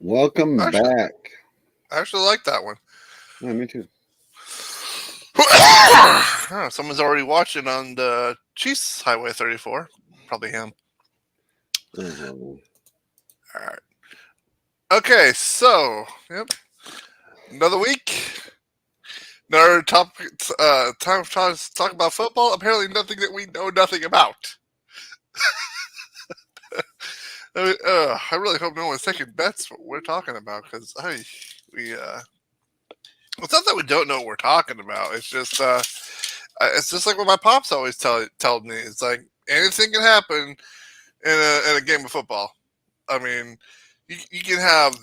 Welcome back. I actually like that one. Yeah, me too. Someone's already watching on the Chiefs Highway 34. Probably him. Oh, All right. Okay, so another week. Another topic. Time to talk about football. Apparently, nothing that we know nothing about. I really hope no one's taking bets what we're talking about because it's not that we don't know what we're talking about. It's just like what my pops always told me. It's like anything can happen in a game of football. I mean, you can have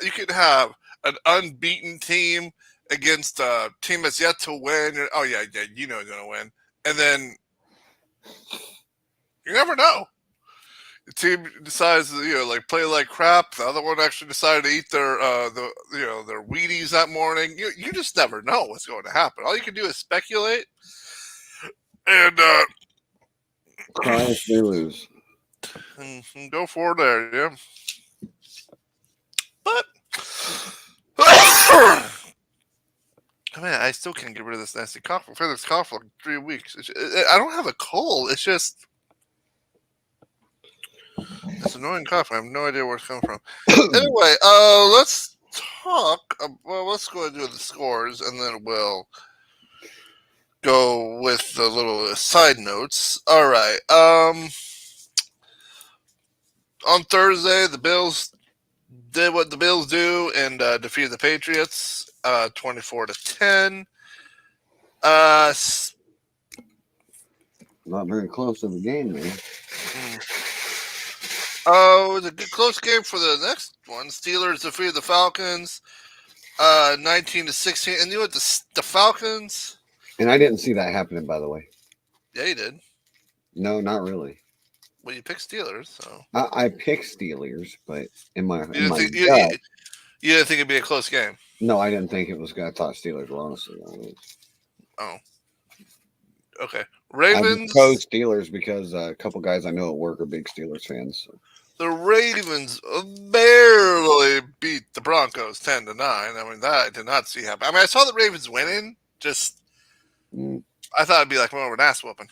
you can have an unbeaten team against a team that's yet to win. Oh yeah, you know you're gonna win, and then you never know. The team decides to play like crap. The other one actually decided to eat their their Wheaties that morning. You just never know what's going to happen. All you can do is speculate and cry if they lose. and go forward there, yeah. But I mean, I still can't get rid of this nasty cough. I've had this cough for like 3 weeks. I don't have a cold. It's just this annoying cough. I have no idea where it's coming from. Anyway, let's talk. Well, let's go ahead and do the scores, and then we'll go with the little side notes. All right. On Thursday, the Bills did what the Bills do and defeated the Patriots 24-10. Not very close of a game, man. It was a good close game for the next one. Steelers defeated the Falcons 19-16. And you know what? The Falcons. And I didn't see that happening, by the way. Yeah, you did. No, not really. Well, you picked Steelers, so I picked Steelers, but in my you gut, didn't think it'd be a close game. no, I didn't think it was. I thought Steelers were honestly. Oh, okay. I Ravens. chose Steelers because a couple guys I know at work are big Steelers fans. So. The Ravens barely beat the Broncos 10-9. I mean, that I did not see happen. I mean, I saw the Ravens winning. Just I thought it'd be like more of an ass whooping.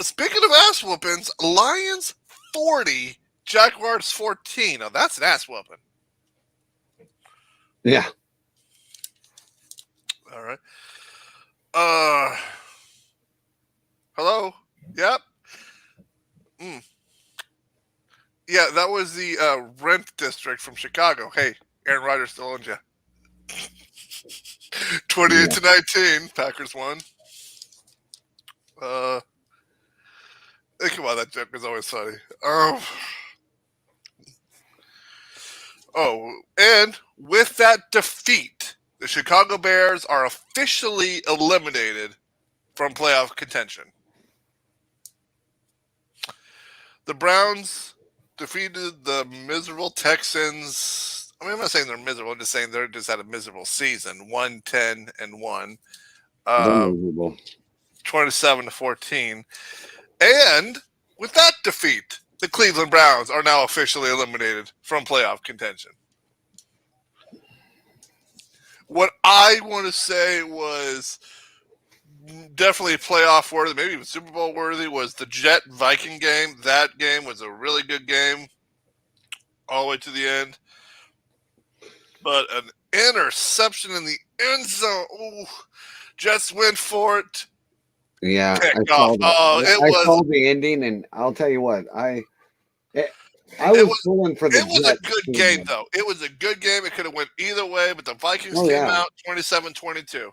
Speaking of ass whoopings, Lions 40, Jaguars 14. Now that's an ass whooping. Yeah. All right. Hello. Yep. Yeah, that was the rent district from Chicago. Hey, Aaron Rodgers still owns you. 28-19, Packers won. Come on, that joke is always funny. And with that defeat, the Chicago Bears are officially eliminated from playoff contention. The Browns defeated the miserable Texans. I mean, I'm not saying they're miserable. I'm just saying they just had a miserable season. 1-10-1. 27-14. And with that defeat, the Cleveland Browns are now officially eliminated from playoff contention. What I want to say was definitely playoff worthy, maybe even Super Bowl worthy, was the Jet-Viking game. That game was a really good game all the way to the end. But an interception in the end zone. Ooh, Jets went for it. Yeah, I saw the ending, and I'll tell you what, I was pulling for the Jets. It was a good game, though. It was a good game. It could have went either way, but the Vikings came out 27-22.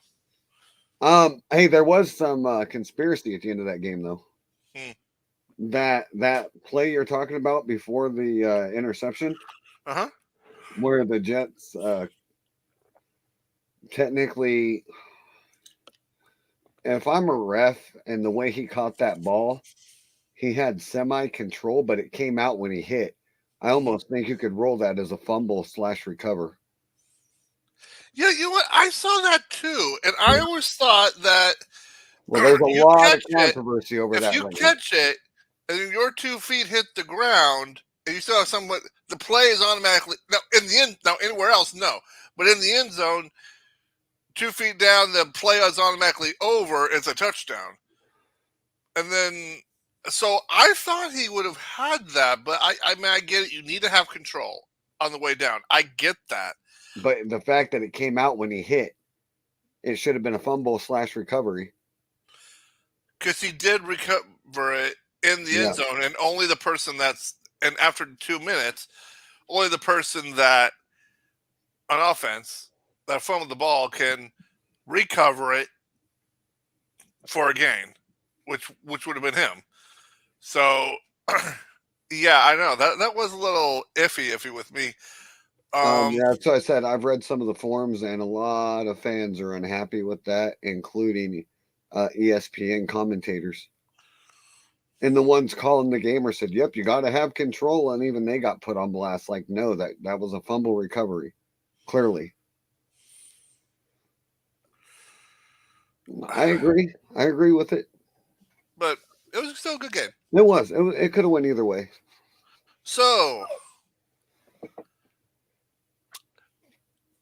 Hey, there was some conspiracy at the end of that game, though. That play you're talking about before the interception, where the Jets technically. If I'm a ref and the way he caught that ball, he had semi-control, but it came out when he hit. I almost think you could roll that as a fumble/recover. Yeah, you know what? I saw that too. And I always thought that there's a lot of controversy over that. If you catch it and your 2 feet hit the ground, and you still have somewhat. The play is automatically now in the end. Now anywhere else, no, but in the end zone, 2 feet down, the play is automatically over. It's a touchdown, and then. So I thought he would have had that, but I mean, I get it. You need to have control on the way down. I get that. But the fact that it came out when he hit, it should have been a fumble / recovery. Because he did recover it in the Yeah. end zone, and only the person and after 2 minutes, only the person that on offense that fumbled the ball can recover it for a gain, which would have been him. So, yeah, I know that was a little iffy with me. Yeah, so I said I've read some of the forums, and a lot of fans are unhappy with that, including ESPN commentators. And the ones calling the gamer said, "Yep, you got to have control," and even they got put on blast. Like, no, that was a fumble recovery, clearly. I agree. I agree with it. But it was still a good game. It was. It could have went either way. So,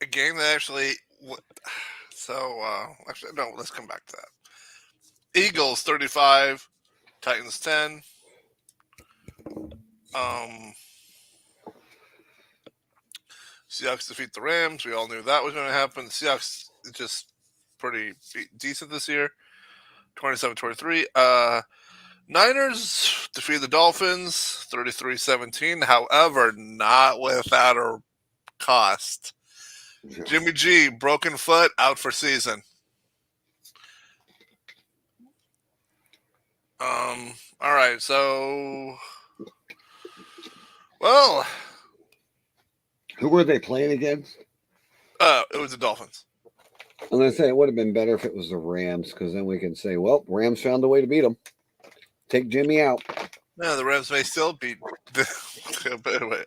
a game that actually. So, actually, no. Let's come back to that. Eagles 35, Titans 10. Seahawks defeat the Rams. We all knew that was going to happen. The Seahawks just pretty decent this year. 27-23. Niners defeat the Dolphins 33-17. However, not without a cost. Jimmy G, broken foot, out for season. All right, so well, who were they playing against? It was the Dolphins. I'm gonna say it would have been better if it was the Rams, because then we can say, well, Rams found a way to beat them. Take Jimmy out. No, the Rams may still beat. But anyway,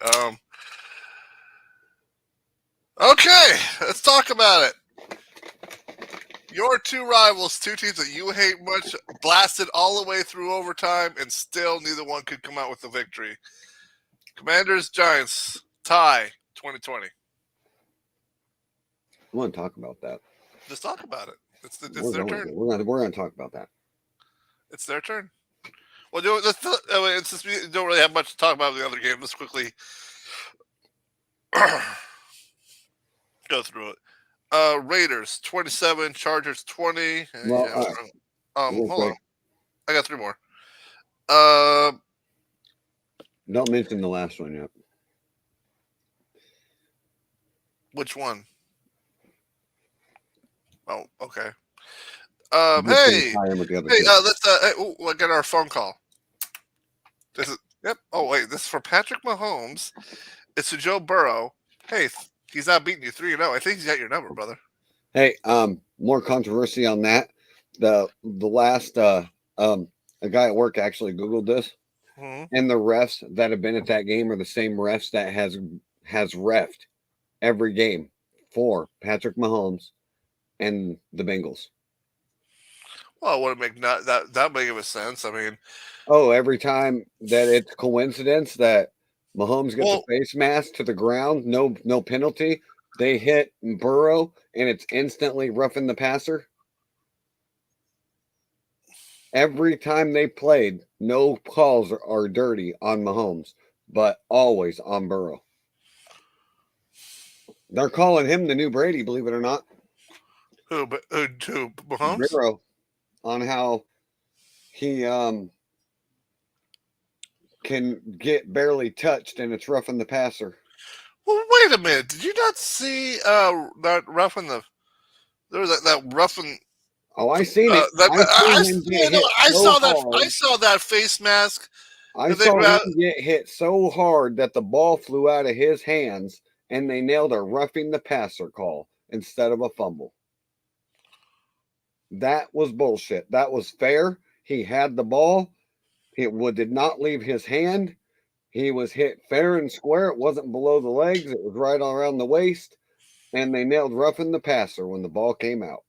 okay, let's talk about it. Your two rivals, two teams that you hate much, blasted all the way through overtime, and still neither one could come out with the victory. Commanders, Giants, tie 2020. I want to talk about that. Just talk about it. It's their turn. We're gonna talk about that. It's their turn. Well, since we don't really have much to talk about in the other game, let's quickly go through it. Raiders 27, Chargers 20. Well, hold on. I got 3 more. Don't mention the last one yet. Which one? Oh, okay. Hey, let's I got our phone call. This is yep. Oh wait, this is for Patrick Mahomes. It's to Joe Burrow. Hey, he's not beating you 3-0. I think he's got your number, brother. Hey, more controversy on that. The last a guy at work actually Googled this, and the refs that have been at that game are the same refs that has reffed every game for Patrick Mahomes and the Bengals. Well, it wouldn't make that big of a sense. I mean, every time that it's coincidence that Mahomes gets a face mask to the ground, no penalty. They hit Burrow, and it's instantly roughing the passer. Every time they played, no calls are dirty on Mahomes, but always on Burrow. They're calling him the new Brady, believe it or not. Who Mahomes? Burrow, on how he can get barely touched, and it's roughing the passer. Well, wait a minute. Did you not see that roughing the? There was that roughing. Oh, I seen it. I saw that face mask. I saw him get hit so hard that the ball flew out of his hands, and they nailed a roughing the passer call instead of a fumble. That was bullshit. That was fair. He had the ball. It did not leave his hand. He was hit fair and square. It wasn't below the legs. It was right around the waist. And they nailed roughing the passer when the ball came out.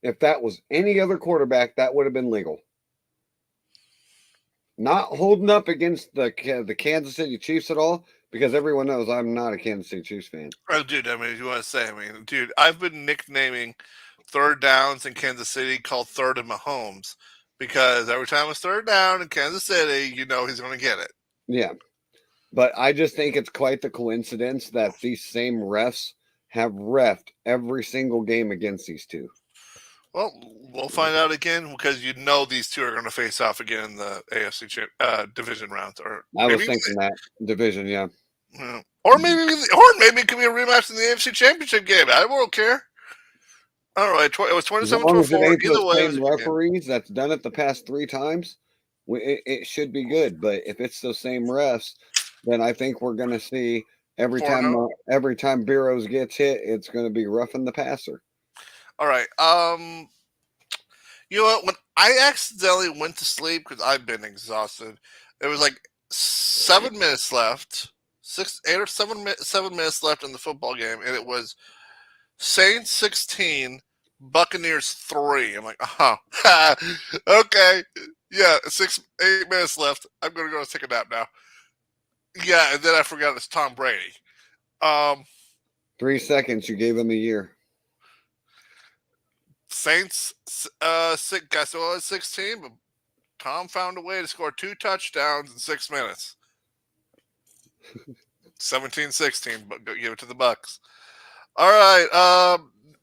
If that was any other quarterback, that would have been legal. Not holding up against the Kansas City Chiefs at all, because everyone knows I'm not a Kansas City Chiefs fan. Oh, dude, I mean, if you want to say, I mean, dude, I've been nicknaming third downs in Kansas City called third and Mahomes because every time it's third down in Kansas City, you know he's going to get it. Yeah, but I just think it's quite the coincidence that these same refs have refed every single game against these two. Well, we'll find out again because you know these two are going to face off again in the AFC division rounds, or I was maybe, thinking that division, yeah. or maybe it could be a rematch in the AFC Championship game. I won't care. All right, it was As long as it 27-24. ain't Either the way, it was same a good game. referees that's done it the past 3 times, it should be good. But if it's the same refs, then I think we're going to see every 4-0. time Burrows gets hit, it's going to be roughing the passer. All right. You know what? When I accidentally went to sleep because I've been exhausted, it was like 7 minutes left, 7 minutes left in the football game, and it was Saints 16, Buccaneers 3. I'm like, oh, okay, yeah, 8 minutes left. I'm gonna go take a nap now. Yeah, and then I forgot it's Tom Brady. 3 seconds, you gave him a year. Saints, guess what? Was 16, but Tom found a way to score 2 touchdowns in 6 minutes. 17-16, but give it to the Bucks. All right,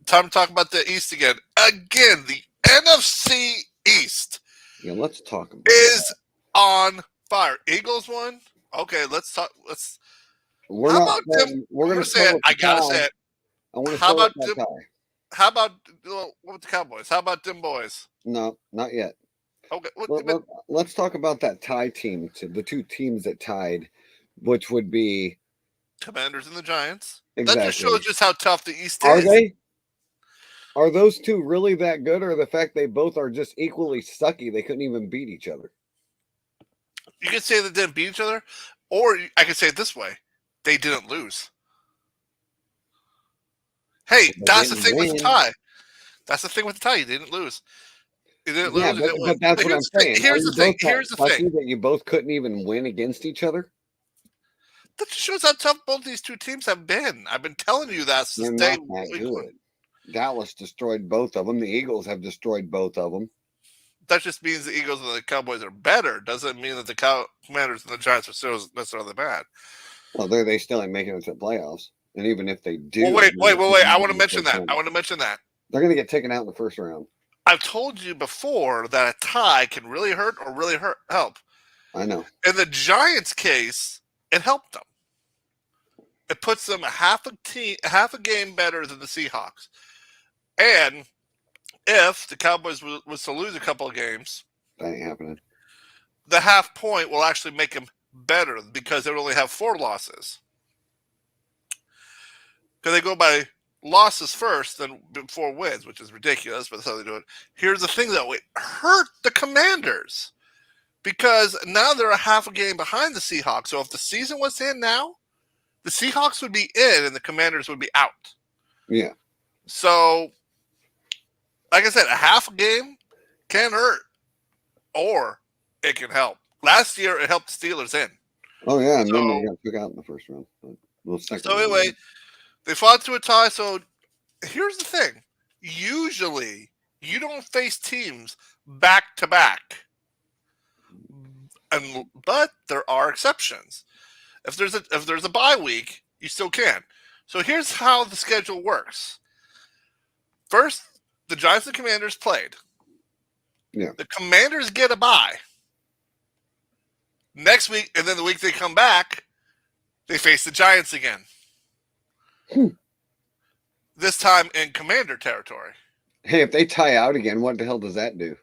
time to talk about the East again. Again, the NFC East. Yeah, let's talk about is on fire. Eagles won. Okay, let's talk. We're How not about saying, them? we're I'm going gonna to say start it. with I the gotta tie. say it. I want to How start about with that them? tie. How about what with the Cowboys? How about them boys? No, not yet. Okay, Let's talk about that tie team, the two teams that tied, which would be Commanders and the Giants. That just shows exactly. just how tough the East Are is. they? Are those two really that good, or the fact they both are just equally sucky? They couldn't even beat each other. You could say they didn't beat each other, or I could say it this way: they didn't lose. Hey, They that's the didn't thing with the win. tie. That's the thing with the tie. You didn't lose. You didn't Yeah, lose. You didn't win. but that's But what I'm here's the thing. saying. Are Here's you the thing. both that Here's the thing. sucky that you both couldn't even win against each other? That just shows how tough both these two teams have been. I've been telling you that since They're day not that week one. good. Dallas destroyed both of them. The Eagles have destroyed both of them. That just means the Eagles and the Cowboys are better. Doesn't mean that the Commanders and the Giants are still necessarily bad. Well, they still ain't making it to the playoffs. And even if they do, Well, wait. I want to mention that. They're going to get taken out in the first round. I've told you before that a tie can really hurt or really help. I know. In the Giants' case, it helped them. It puts them half a game better than the Seahawks. And if the Cowboys was to lose a couple of games, That ain't happening. the half point will actually make them better because they would only have 4 losses. Because they go by losses first, then 4 wins, which is ridiculous, but that's how they do it. Here's the thing, though. It hurt the Commanders because now they're a half a game behind the Seahawks. So if the season was in now, the Seahawks would be in and the Commanders would be out. Yeah. So, like I said, a half a game can hurt or it can help. Last year, it helped the Steelers in. Oh, yeah, and then they got took out in the first round. So anyway, they fought to a tie. So here's the thing. Usually, you don't face teams back to back. But there are exceptions. If there's a bye week, you still can. So here's how the schedule works. First, the Giants and Commanders played. Yeah. The Commanders get a bye. Next week, and then the week they come back, they face the Giants again. This time in Commander territory. Hey, if they tie out again, what the hell does that do?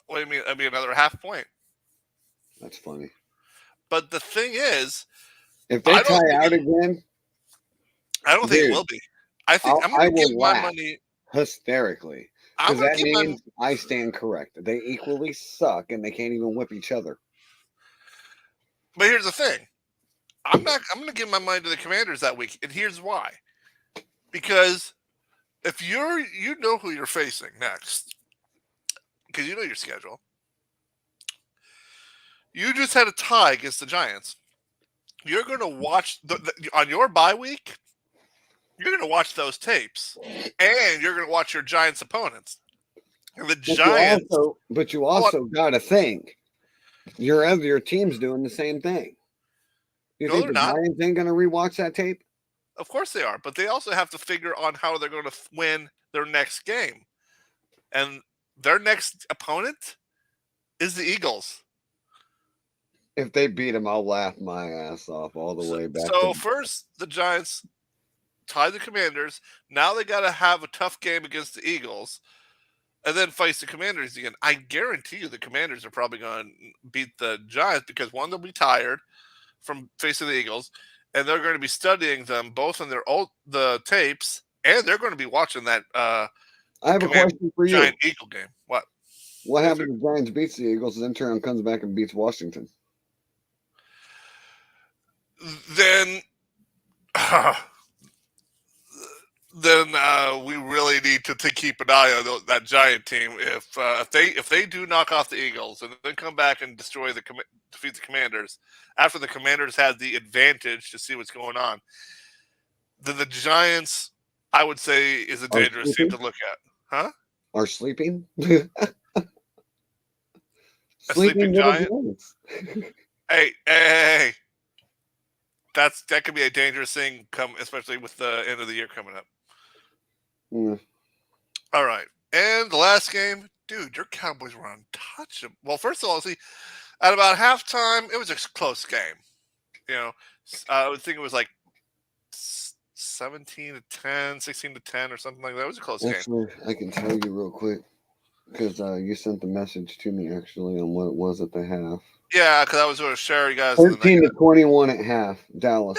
What do you mean? That'd be another half point. That's funny. But the thing is, if they tie out again, I don't think it will be. I think I'm going to give my money hysterically. Because that means I stand correct. They equally suck, and they can't even whip each other. But here's the thing: I'm going to give my money to the Commanders that week, and here's why. Because if you know who you're facing next, because you know your schedule, You just had a tie against the Giants. You're going to watch on your bye week. You're going to watch those tapes, and you're going to watch your Giants opponents. And the Giants. But you also got to think your team's doing the same thing. You think the Giants ain't going to rewatch that tape? Of course they are, but they also have to figure on how they're going to win their next game. And their next opponent is the Eagles. If they beat them, I'll laugh my ass off all the way back. So first, the Giants tied the Commanders. Now they got to have a tough game against the Eagles, and then face the Commanders again. I guarantee you the Commanders are probably going to beat the Giants because one, they'll be tired from facing the Eagles, and they're going to be studying them both in the tapes, and they're going to be watching that. I have a question for you. Giant Eagle game. What happens if the Giants beats the Eagles and then turn comes back and beats Washington? Then we really need to keep an eye on that Giant team. If they do knock off the Eagles and then come back and defeat the Commanders after the Commanders had the advantage to see what's going on, then the Giants, I would say, is a dangerous team to look at. Huh? Are sleeping? Sleeping Giants. Hey. That could be a dangerous thing, especially with the end of the year coming up. Mm. All right. And the last game, dude, your Cowboys were untouchable. Well, first of all, see, at about halftime, it was a close game. I would think it was like 17-10, 16-10, or something like that. It was a close game. I can tell you real quick because you sent the message to me actually on what it was at the half. Yeah, because I was going to share you guys. 13-21 at half, Dallas.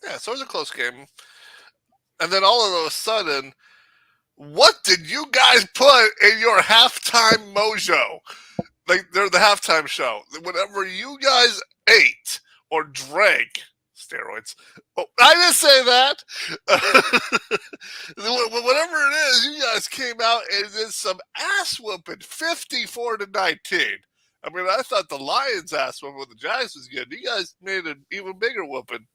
Yeah, so it was a close game. And then all of a sudden, what did you guys put in your halftime mojo? Like, they're the halftime show. Whatever you guys ate or drank, steroids. Oh, I didn't say that. Whatever it is, you guys came out and did some ass whooping, 54-19. I mean, I thought the Lions ass whooping with the Giants was good. You guys made an even bigger whooping.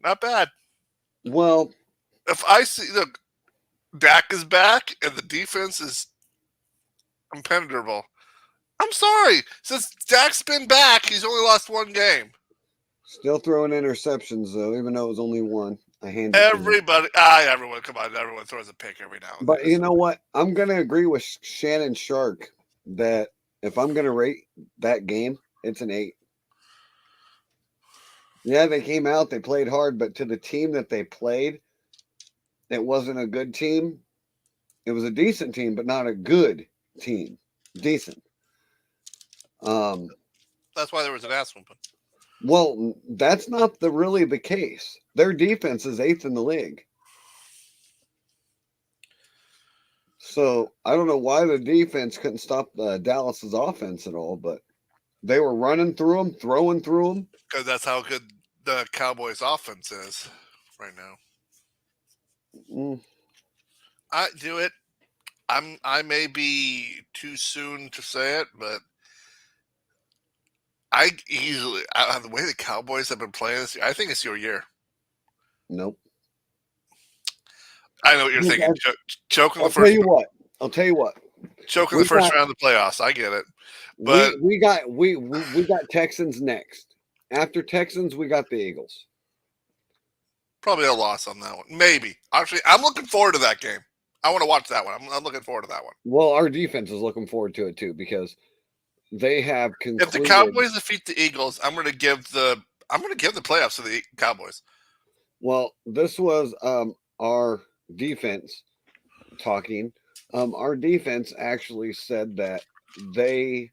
Not bad. Well, if I see, look, Dak is back and the defense is impenetrable. I'm sorry. Since Dak's been back, he's only lost one game. Still throwing interceptions, though, even though it was only one. Everyone, come on. Everyone throws a pick every now and then. But you know what? I'm going to agree with Shannon Shark that if I'm going to rate that game, it's an 8. Yeah, they came out, they played hard, but to the team that they played, it wasn't a good team. It was a decent team, but not a good team. Decent. That's why there was an ass whooping. Well, that's not really the case. Their defense is 8th in the league. So I don't know why the defense couldn't stop Dallas's offense at all, but they were running through them, throwing through them. Because that's how good the Cowboys' offense is right now. I do it. I may be too soon to say it, but the way the Cowboys have been playing this year, I think it's your year. Nope. I know what you're thinking. Choking the first. I'll tell you what. Choking the first round of the playoffs. I get it. But we got Texans next. After Texans, we got the Eagles. Probably a loss on that one. Maybe. Actually, I'm looking forward to that game. I want to watch that one. I'm looking forward to that one. Well, our defense is looking forward to it too because they have concluded. If the Cowboys defeat the Eagles, I'm going to give the playoffs to the Cowboys. Well, this was our defense talking. Our defense actually said that they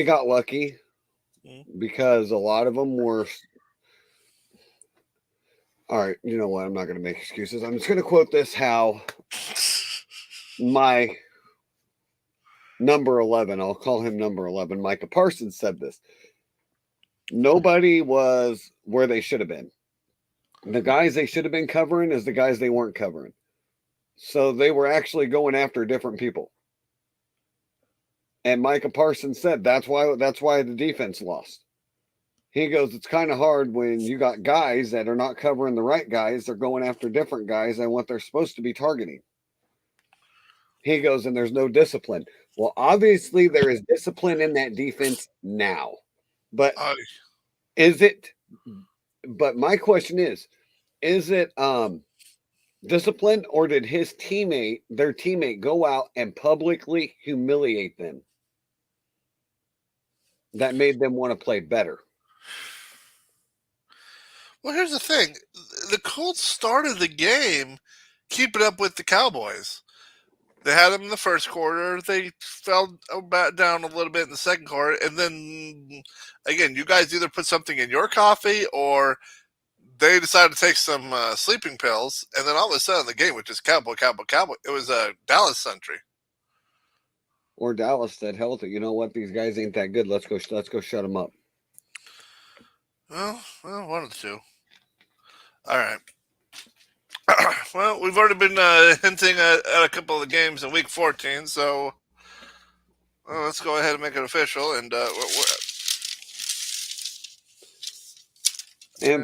got lucky because a lot of them were. All right, you know what? I'm not going to make excuses. I'm just going to quote this how my number 11, I'll call him number 11, Micah Parsons said this. Nobody was where they should have been. The guys they should have been covering is the guys they weren't covering. So they were actually going after different people. And Micah Parsons said that's why the defense lost. He goes, it's kind of hard when you got guys that are not covering the right guys. They're going after different guys than what they're supposed to be targeting. He goes, and there's no discipline. Well, obviously there is discipline in that defense now. But is it? But my question is it discipline, or did their teammate, go out and publicly humiliate them? That made them want to play better. Well, here's the thing. The Colts started the game keeping up with the Cowboys. They had them in the first quarter. They fell back down a little bit in the second quarter. And then, again, you guys either put something in your coffee or they decided to take some sleeping pills. And then all of a sudden, the game was just Cowboy, Cowboy, Cowboy. It was Dallas century. Or Dallas said, hell with it. You know what? These guys ain't that good. Let's go shut them up. Well, one of the two. All right. Well, we've already been hinting at a couple of the games in Week 14, so let's go ahead and make it official. And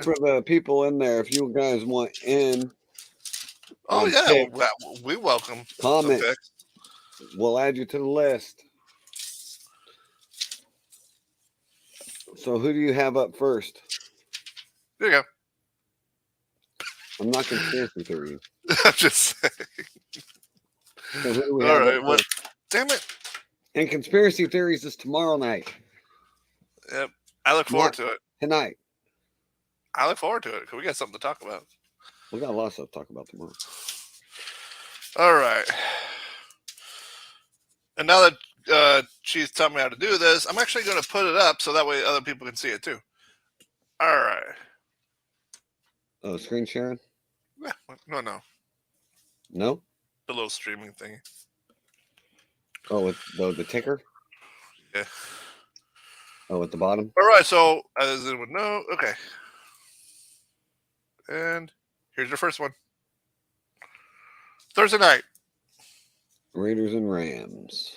for the people in there, if you guys want in, picks, we welcome comment. We'll add you to the list. So who do you have up first? There you go. I'm not conspiracy theory. I'm just saying. So who do we All have right. What? Damn it. And conspiracy theories is tomorrow night. Yep. I look forward to it. Tonight. I look forward to it because we got something to talk about. We got a lot of stuff to talk about tomorrow. All right. And now that she's telling me how to do this, I'm actually going to put it up so that way other people can see it too. All right. Oh, screen sharing? Yeah. No. No? The little streaming thing. Oh, with the ticker? Yeah. Oh, at the bottom? All right. So, as it would know, okay. And here's your first one. Thursday night. Raiders and Rams.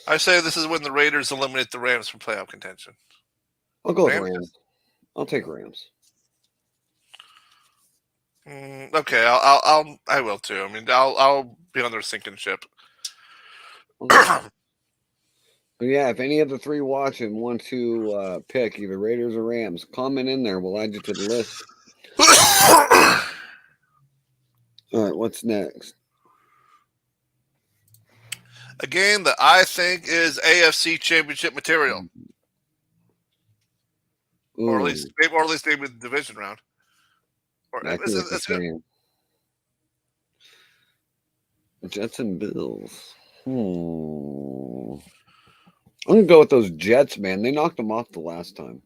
I say this is when the Raiders eliminate the Rams from playoff contention. I'll go with Rams. I'll take Rams. Okay, I will too. I mean, I'll be on their sinking ship. But yeah, if any of the three watching want to pick either Raiders or Rams, comment in there. We'll add you to the list. All right, what's next? A game that I think is AFC Championship material, or at least maybe the division round. That's good. Jets and Bills. I'm gonna go with those Jets, man. They knocked them off the last time.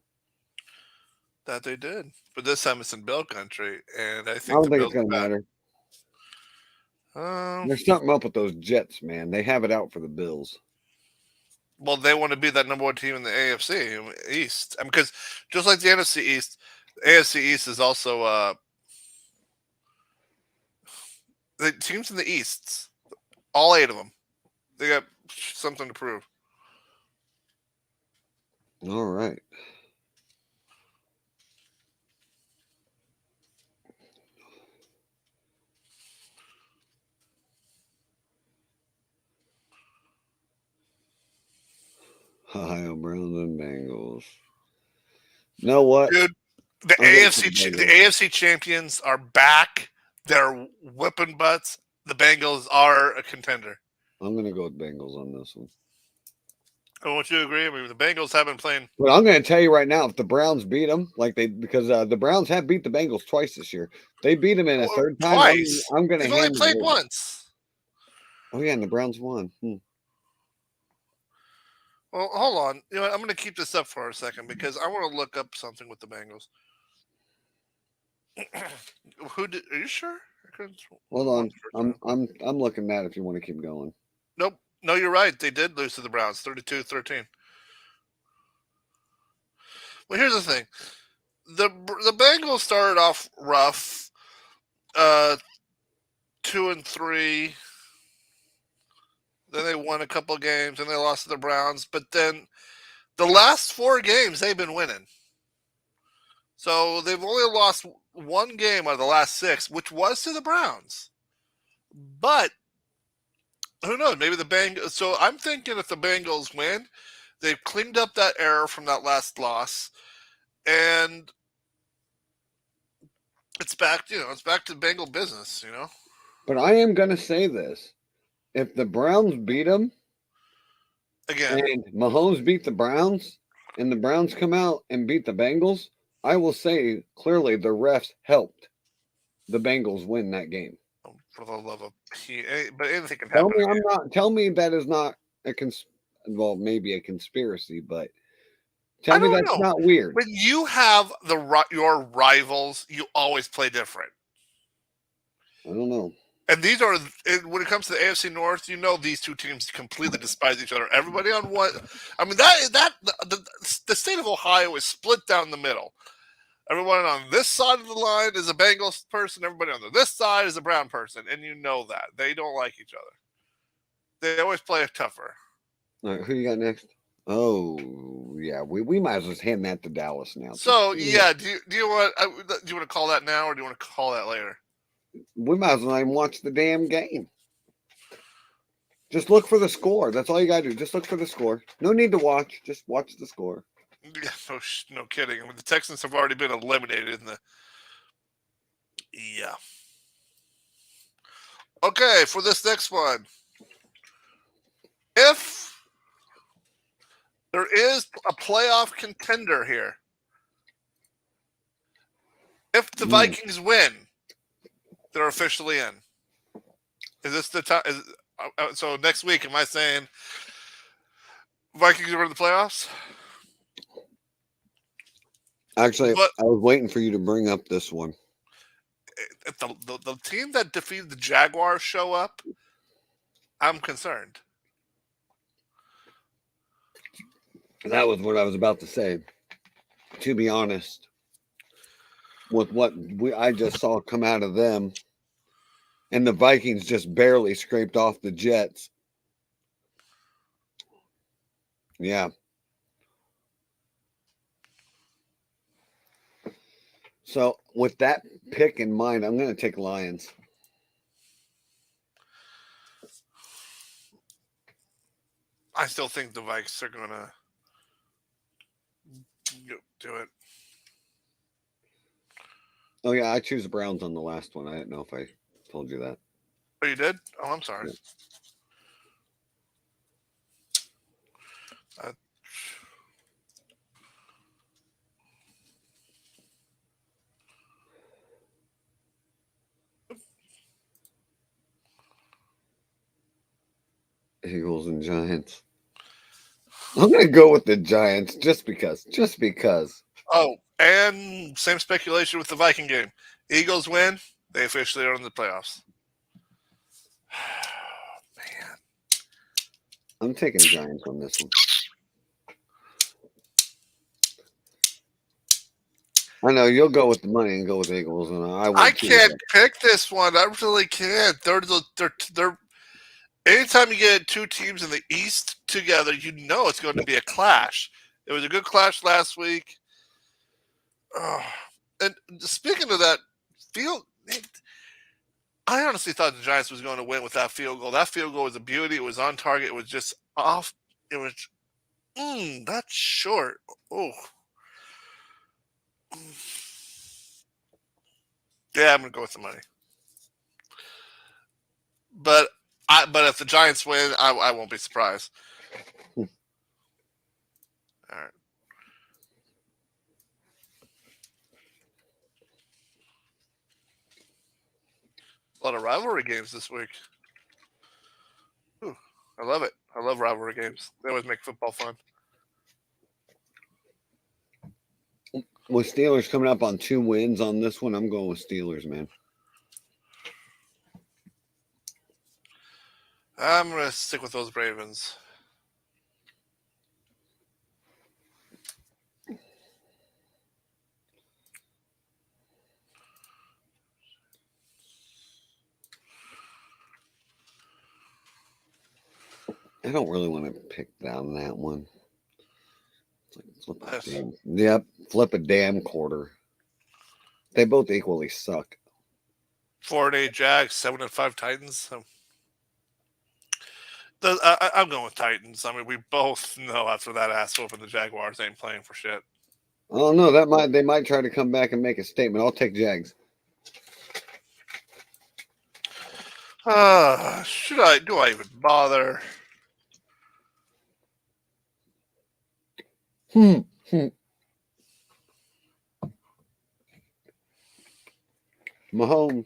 That they did, but this time it's in Bill country, and I don't think it's gonna matter. Um, There's something up with those Jets, man. They have it out for the Bills. Well, they want to be that number one team in the AFC East. I mean, because just like the NFC East, the AFC East is also the teams in the East. All 8 of them, they got something to prove. All right. Ohio Browns and Bengals. Know what? Dude, the AFC champions are back. They're whipping butts. The Bengals are a contender. I'm going to go with Bengals on this one. I want you to agree. I mean, the Bengals have been playing. But I'm going to tell you right now, if the Browns beat them, because the Browns have beat the Bengals twice this year. They beat them in a third time. Twice. I'm going to They've only played once. Oh, yeah, and the Browns won. Well, hold on. You know what? I'm going to keep this up for a second because I want to look up something with the Bengals. Are you sure? Hold on. I'm looking at if you want to keep going. Nope. No, you're right. They did lose to the Browns, 32-13. Well, here's the thing. The Bengals started off rough, 2-3. Then they won a couple games, and they lost to the Browns. But then the last 4 games they've been winning. So they've only lost one game out of the last 6, which was to the Browns. But who knows? Maybe the Bengals. So I'm thinking if the Bengals win, they've cleaned up that error from that last loss, and it's back. It's back to Bengal business. But I am going to say this: if the Browns beat them, Again, and Mahomes beat the Browns, and the Browns come out and beat the Bengals, I will say clearly the refs helped the Bengals win that game. for the love of but anything can Tell happen. me I'm not. Tell me that is not well, maybe a conspiracy, but tell I me don't that's know. not weird. When you have your rivals, you always play different. I don't know. And these are when it comes to the AFC North, these two teams completely despise each other. Everybody on one. I mean the state of Ohio is split down the middle. Everyone on this side of the line is a Bengals person. Everybody on this side is a Brown person, and you know that they don't like each other. They always play it tougher. All right, who you got next? Oh yeah, we might as well just hand that to Dallas now. So yeah, do you want to call that now, or do you want to call that later? We might as well not even watch the damn game. Just look for the score. That's all you gotta do. Just look for the score. No need to watch. Just watch the score. Yeah, no kidding. I mean, the Texans have already been eliminated in the. Yeah. Okay, for this next one, if there is a playoff contender here, if the Vikings win, they're officially in. Is this the time? So next week, am I saying Vikings are in the playoffs? Actually, But I was waiting for you to bring up this one. if the team that defeated the Jaguars show up, I'm concerned. That was what I was about to say. To be honest, with what I just saw come out of them, and the Vikings just barely scraped off the Jets. Yeah. So with that pick in mind, I'm going to take Lions. I still think the Vikes are going to do it. Oh yeah, I choose the Browns on the last one. I didn't know if I told you that. Oh, you did? Oh, I'm sorry. Yeah. Eagles and Giants. I'm going to go with the Giants just because. Just because. Oh, and same speculation with the Viking game. Eagles win, they officially are in the playoffs. Man. I'm taking Giants on this one. I know you'll go with the money and go with Eagles, and I can't pick this one. I really can't. They're. Anytime you get two teams in the East together, you know it's going to be a clash. It was a good clash last week. Oh. And speaking of that field, I honestly thought the Giants was going to win with that field goal. That field goal was a beauty. It was on target. It was just off. It was, that's short. Oh. Yeah, I'm going to go with the money. But if the Giants win, I won't be surprised. All right. A lot of rivalry games this week. Ooh, I love it. I love rivalry games. They always make football fun. With Steelers coming up on 2 wins on this one, I'm going with Steelers, man. I'm going to stick with those Ravens. I don't really want to pick down that one. Flip a Yes. damn, yep, flip a damn quarter. They both equally suck. 4-8 Jags, 7-5 Titans. So I'm going with Titans. I mean, we both know after that ass whooping, the Jaguars ain't playing for shit. Oh no, they might try to come back and make a statement. I'll take Jags. Should I? Do I even bother? Hmm. Mahomes.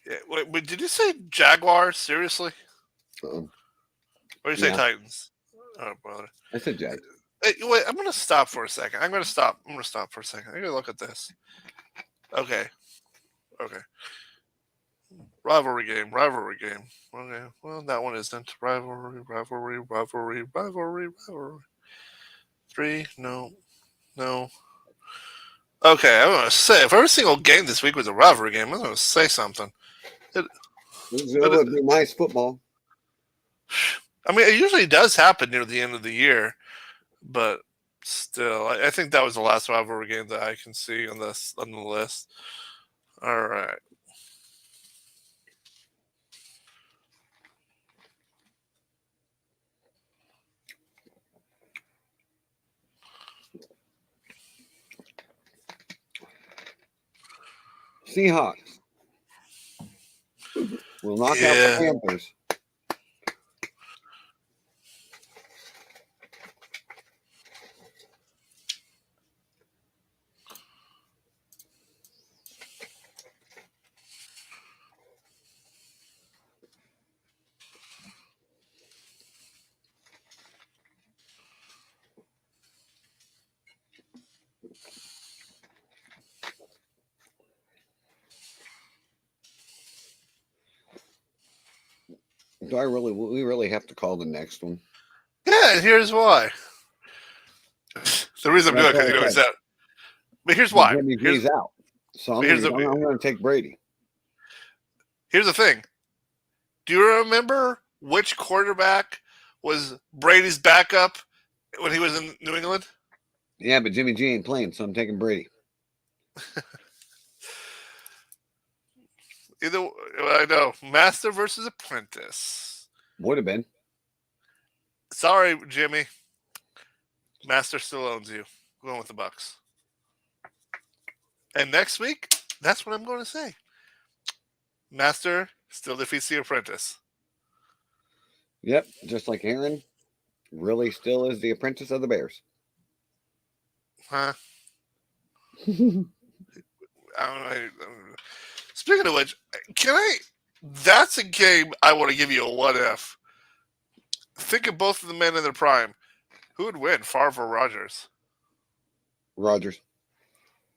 Yeah, wait, did you say Jaguars? Seriously? Um, Or did you say yeah, Titans? Oh, brother. I said Jags. Hey, wait, I'm going to stop for a second. I'm going to stop. I'm going to stop for a second. I'm going to look at this. Okay. Okay. Rivalry game. Rivalry game. Okay. Well, that one isn't. Rivalry. 3. No. No. Okay. I'm going to say, if every single game this week was a rivalry game, I'm going to say something. It, It it, would be nice football. I mean, it usually does happen near the end of the year, but still, I think that was the last rivalry game that I can see on the list. All right. Seahawks will knock out the Yeah. Panthers. Do I really? We really have to call the next one. Yeah, and here's why. The reason I'm doing it That's because what you I know said. he's out. But here's But why. Jimmy G's out, so But here's the I'm going to take Brady. here's the thing. Do you remember which quarterback was Brady's backup when he was in New England? Yeah, but Jimmy G ain't playing, so I'm taking Brady. Either I know, master versus apprentice. Would have been. Sorry, Jimmy. Master still owns you. Going with the Bucks. And next week, that's what I'm going to say. Master still defeats the apprentice. Yep, just like Aaron, really still is the apprentice of the Bears. Huh? I don't know. Speaking of which, can I? That's a game I want to give you a what if. Think of both of the men in their prime. Who would win, Favre or Rogers? Rogers.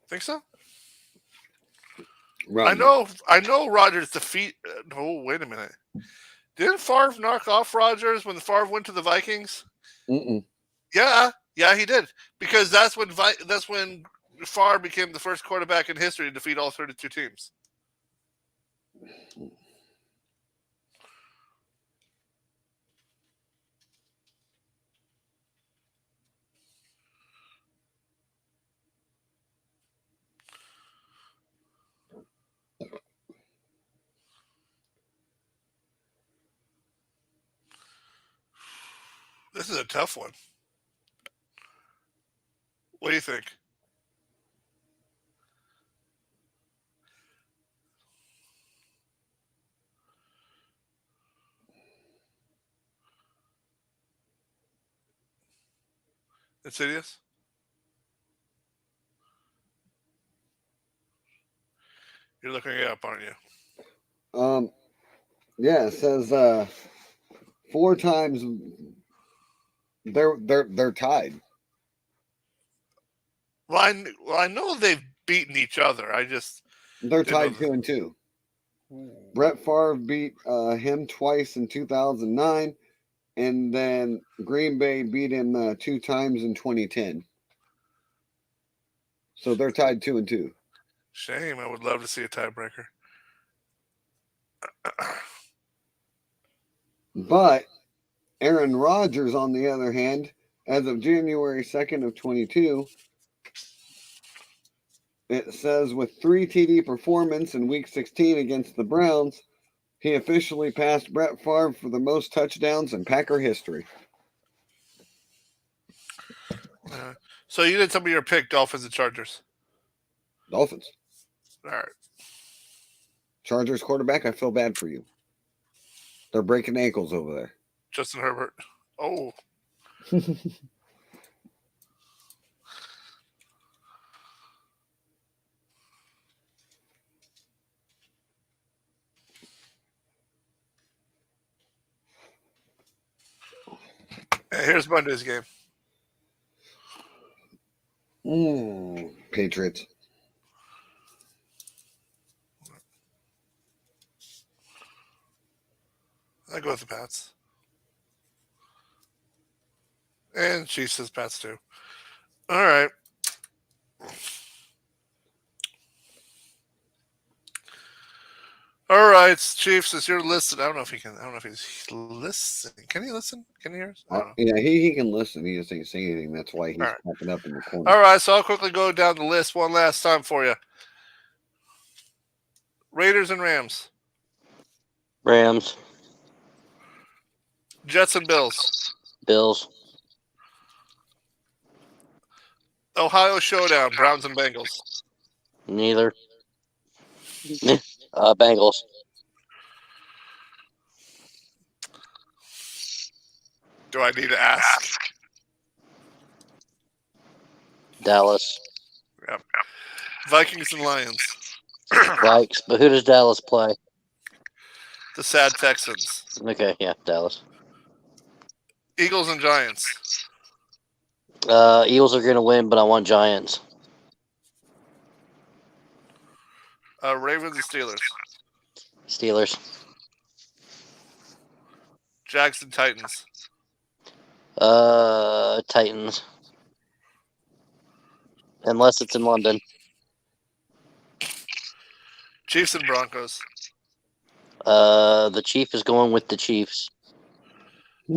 Think so? Rogers. I know. Rogers defeat. Oh, wait a minute. Didn't Favre knock off Rogers when Favre went to the Vikings? Mm-mm. Yeah, he did. Because that's when Favre became the first quarterback in history to defeat all 32 teams. This is a tough one. What do you think? Insidious? You're looking it up, aren't you? Yeah, it says 4 times they're tied. Well, I know they've beaten each other. I just They're didn't know. tied 2-2. Brett Favre beat him twice in 2009, and then Green Bay beat him 2 times in 2010. So they're tied 2-2. Shame. I would love to see a tiebreaker. But Aaron Rodgers, on the other hand, as of January 2nd of 22, it says with 3 TD performance in Week 16 against the Browns, he officially passed Brett Favre for the most touchdowns in Packer history. So you did some of your pick, Dolphins and Chargers. Dolphins. All right. Chargers quarterback, I feel bad for you. They're breaking ankles over there. Justin Herbert. Oh. Here's Monday's game. Patriots. I go with the Pats. And Chiefs says Pats too. All right. All right, Chiefs, as you're listening, I don't know if he can. I don't know if he's listening. Can he listen? Can he hear us? I don't know. Yeah, he can listen. He just ain't saying anything. That's why he's All right. popping up in the corner. All right, so I'll quickly go down the list one last time for you. Raiders and Rams. Rams. Jets and Bills. Bills. Ohio Showdown. Browns and Bengals. Neither. Bengals. Do I need to ask? Dallas. Yep. Vikings and Lions. Vikes. But who does Dallas play? The sad Texans. Okay, yeah, Dallas. Eagles and Giants. Eagles are going to win, but I want Giants. Ravens and Steelers. Steelers. Jags and Titans. Titans. Unless it's in London. Chiefs and Broncos. The Chief is going with the Chiefs.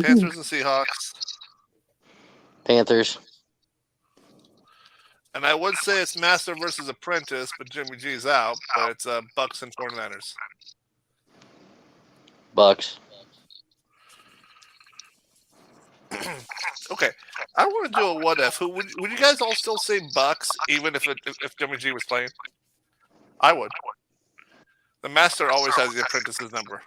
Panthers and Seahawks. Panthers. And I would say it's Master versus Apprentice, but Jimmy G's out. But it's Bucks and 49ers. Bucks. Okay, I want to do a what if. Would you guys all still say Bucks even if Jimmy G was playing? I would. The Master always has the Apprentice's number.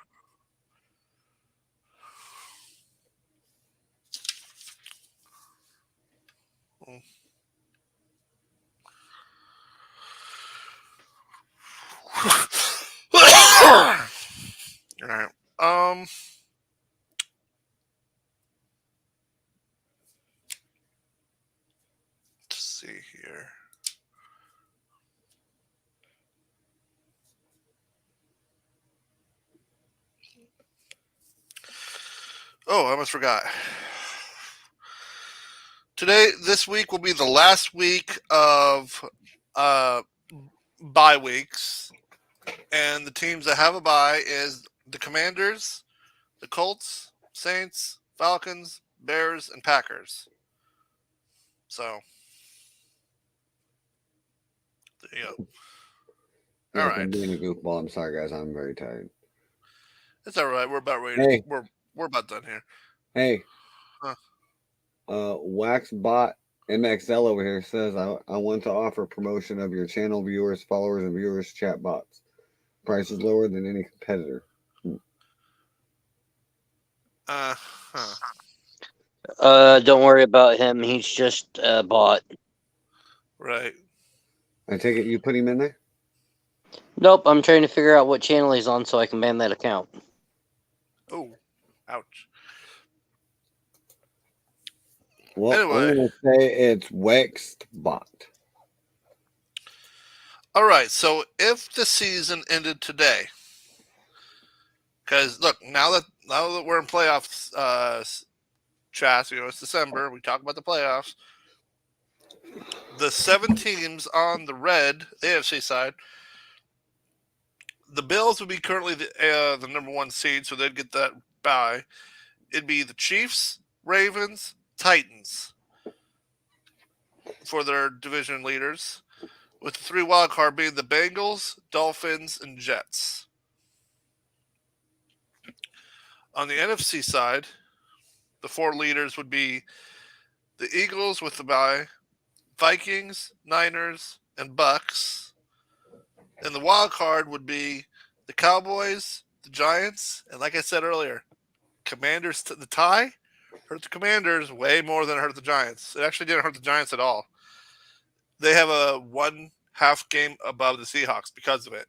All right. Let's see here. Oh, I almost forgot. This week will be the last week of bye weeks. And the teams that have a bye is the Commanders, the Colts, Saints, Falcons, Bears, and Packers. So, there you go. Yeah, All right. I'm being a goofball. I'm sorry, guys. I'm very tired. It's all right. We're about ready. Hey. We're about done here. Hey. Huh. Waxbot MXL over here says, I want to offer promotion of your channel viewers, followers, and viewers chat bots. Price is lower than any competitor. Don't worry about him. He's just a bot. Right. I take it you put him in there? Nope, I'm trying to figure out what channel he's on so I can ban that account. Oh, ouch. Well, Anyway. I'm going to say it's Waxbot. All right, so if the season ended today, because look, now that we're in playoffs, chat, it's December. We talk about the playoffs. The 7 teams on the red AFC side, the Bills would be currently the number 1 seed, so they'd get that bye, it'd be the Chiefs, Ravens, Titans for their division leaders, with the 3 wild card being the Bengals, Dolphins, and Jets. On the NFC side, the 4 leaders would be the Eagles with the bye, Vikings, Niners, and Bucks. And the wild card would be the Cowboys, the Giants, and like I said earlier, Commanders. The tie hurt the Commanders way more than it hurt the Giants. It actually didn't hurt the Giants at all. They have a 1.5 game above the Seahawks because of it.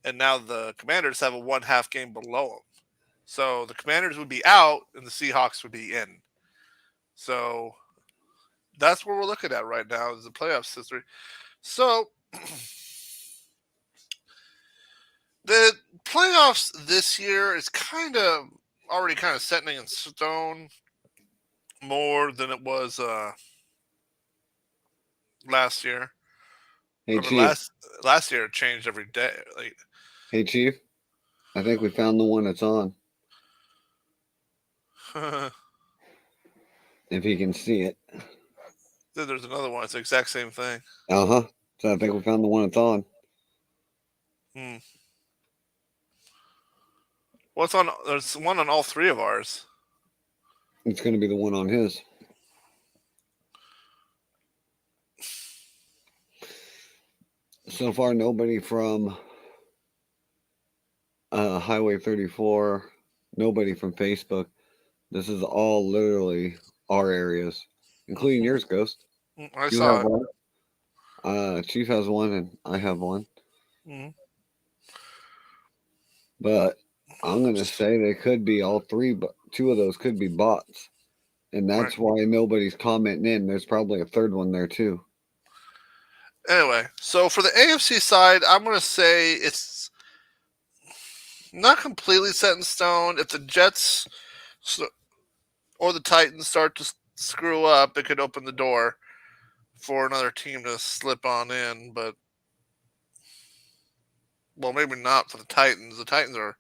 And now the Commanders have a 1.5 game below them. So the Commanders would be out and the Seahawks would be in. So that's what we're looking at right now is the playoffs history. So the playoffs this year is already setting in stone more than it was last year. Hey, Chief. Last year it changed every day. Hey, Chief. I think we found the one that's on. If you can see it. Then there's another one. It's the exact same thing. So I think we found the one that's on. What's on? There's one on all 3 of ours. It's going to be the one on his. So far, nobody from Highway 34, nobody from Facebook. This is all literally our areas, including yours, Ghost. I saw it. One. Chief has one, and I have one. Mm-hmm. But I'm going to say they could be all 3, but 2 of those could be bots. And that's why nobody's commenting in. There's probably a 3rd one there, too. Anyway, so for the AFC side, I'm going to say it's not completely set in stone. If the Jets or the Titans start to screw up, it could open the door for another team to slip on in. But, well, maybe not for the Titans. The Titans are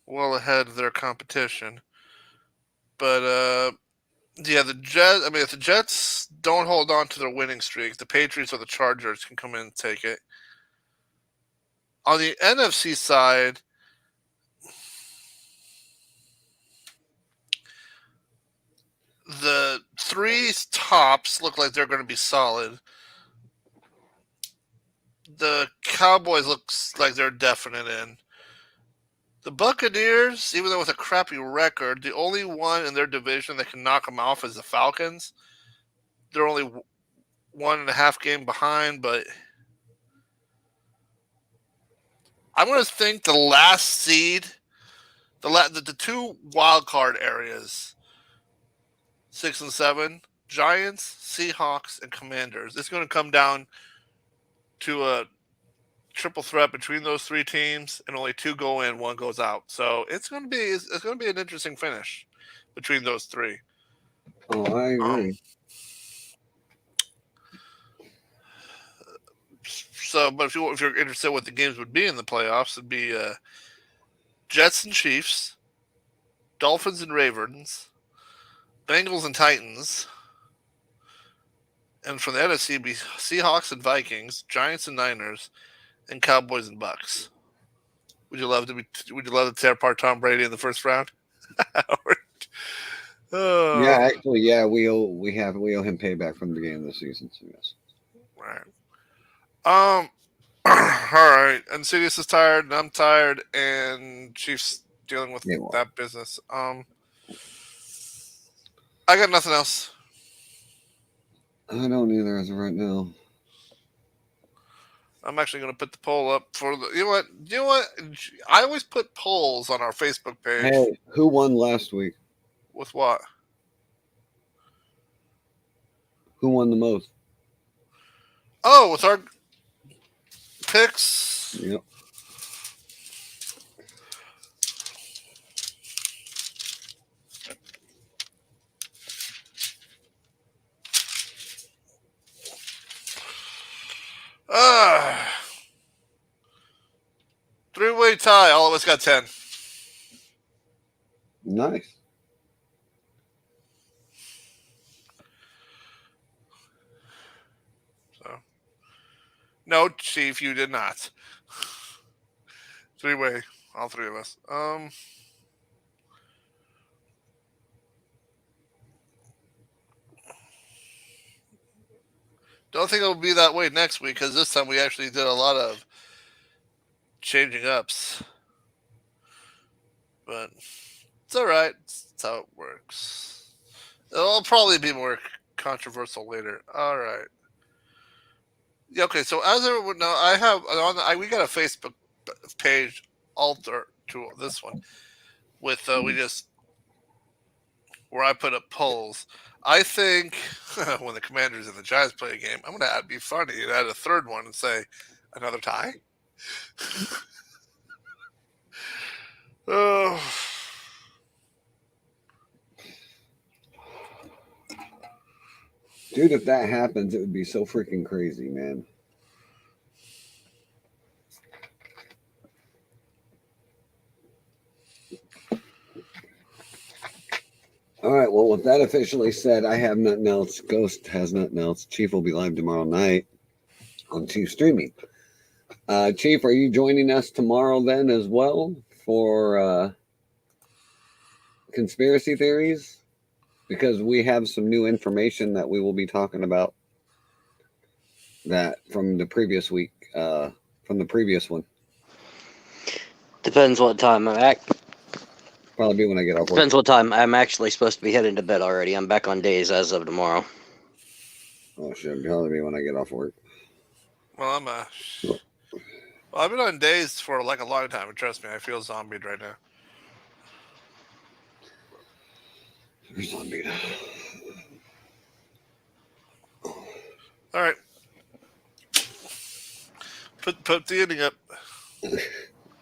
well ahead of their competition. But, yeah, if the Jets don't hold on to their winning streak, the Patriots or the Chargers can come in and take it. On the NFC side, the 3 tops look like they're going to be solid. The Cowboys looks like they're definite in. The Buccaneers, even though with a crappy record, the only one in their division that can knock them off is the Falcons. They're only 1.5 game behind, but I'm going to think the last seed, the 2 wild card areas, 6 and 7, Giants, Seahawks, and Commanders. It's going to come down to a triple threat between those 3 teams, and only 2 go in, 1 goes out. So it's going to be an interesting finish between those 3. Oh, I agree. But if you're interested in what the games would be in the playoffs, it'd be Jets and Chiefs, Dolphins and Ravens, Bengals and Titans, and from the NFC, it'd be Seahawks and Vikings, Giants and Niners, and Cowboys and Bucks. Would you love to tear apart Tom Brady in the first round? Yeah, actually, yeah, we owe him payback from the beginning of the season. So yes. Right. All right. Insidious is tired, and I'm tired, and Chiefs dealing with that business. I got nothing else. I don't either as of right now. I'm actually going to put the poll up for the. You know what? I always put polls on our Facebook page. Hey, who won last week? With what? Who won the most? Oh, with our picks. Yep. Three-way tie. All of us got 10. Nice. So, no, Chief, you did not. 3-way, all three of us. Don't think it'll be that way next week because this time we actually did a lot of changing ups. But it's all right. That's how it works. It'll probably be more controversial later. All right. Yeah, okay, so as everyone know, I have we got a Facebook page alter to this one with we just where I put up polls. I think when the Commanders and the Giants play a game, I'm gonna be funny and add a third one and say another tie. Oh. Dude, if that happens, it would be so freaking crazy, man. All right, well, with that officially said, I have nothing else. Ghost has nothing else. Chief will be live tomorrow night on Chief Streaming. Chief, are you joining us tomorrow then as well for conspiracy theories? Because we have some new information that we will be talking about that from the previous week, from the previous one. Depends what time I'm back. Probably be when I get off work. Depends what time. I'm actually supposed to be heading to bed already. I'm back on days as of tomorrow. Oh, shit. Probably be when I get off work. Well, I've been on days for like a long time, and trust me, I feel zombied right now. You're zombied. All right. Put the ending up.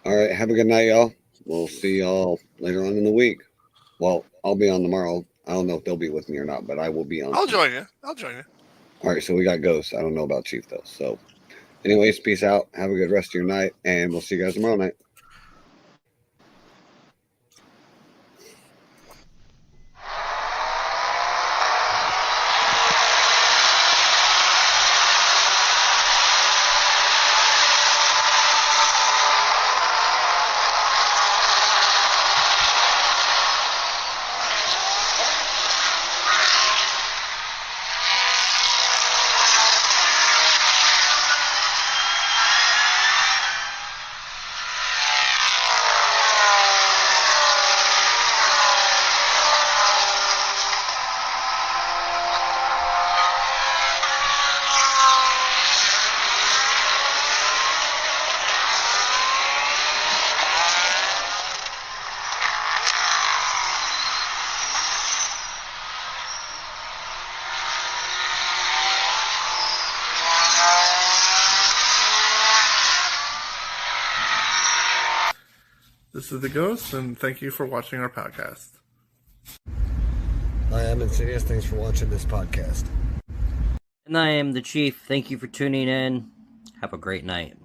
All right. Have a good night, y'all. We'll see y'all later on in the week. Well, I'll be on tomorrow. I don't know if they'll be with me or not, but I will be on. I'll join you. All right. So we got Ghosts. I don't know about Chief, though. So anyways, peace out. Have a good rest of your night, and we'll see you guys tomorrow night. This is the Ghost, and thank you for watching our podcast. I am Insidious. Thanks for watching this podcast. And I am the Chief. Thank you for tuning in. Have a great night.